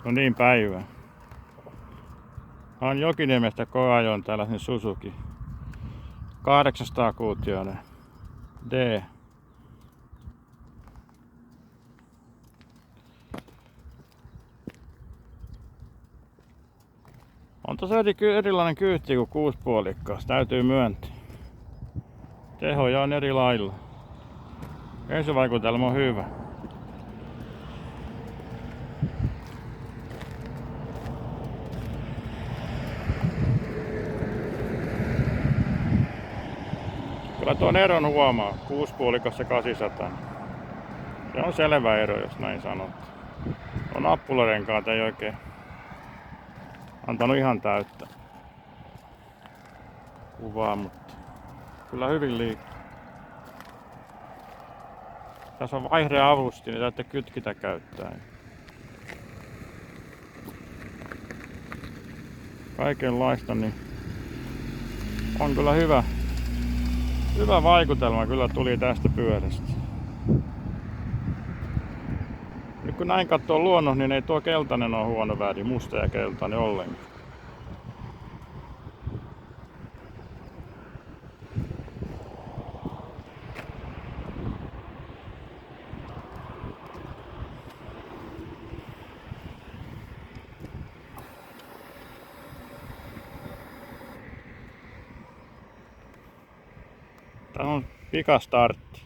No niin, päivä. On Jokiniemestä koajoon tällaisen Suzuki 800-kuutioinen D. On tossa erilainen kyyhti kuin kuuspuolikkaassa, täytyy myöntää. Tehoja on eri lailla. Ensivaikutelma on hyvä. Kyllä tuon eron huomaa, kuuspuolikossa 800. Se on selvä ero, jos näin sanot. On nappularenkaat ei oikein antanut ihan täyttä kuvaa, mutta kyllä hyvin liikkuu. Tässä on vaihdeavusti, niin täytyy kytkitä käyttää. Kaikenlaista, niin on kyllä hyvä vaikutelma kyllä tuli tästä pyörästä. Nyt kun näin katsoo luonnossa, niin ei tuo keltainen ole huono väri, musta ja keltainen ollenkaan. Tää on pikastartti.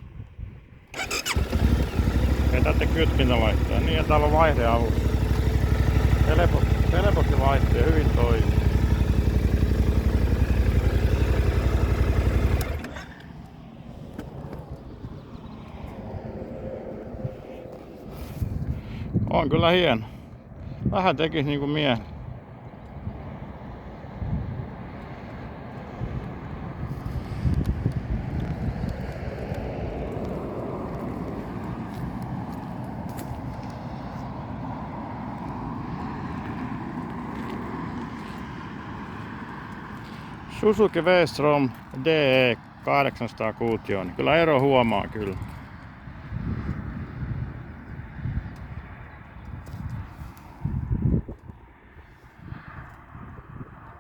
Ei tarvitse kytkintä laittaa. Niin, ja täällä on vaihdeavuus. Helposti vaihtuu ja hyvin toimii. On kyllä hieno. Vähän tekis niinku mieli. Suzuki V-Strom DE 800 kuutioon. Kyllä ero huomaa kyllä.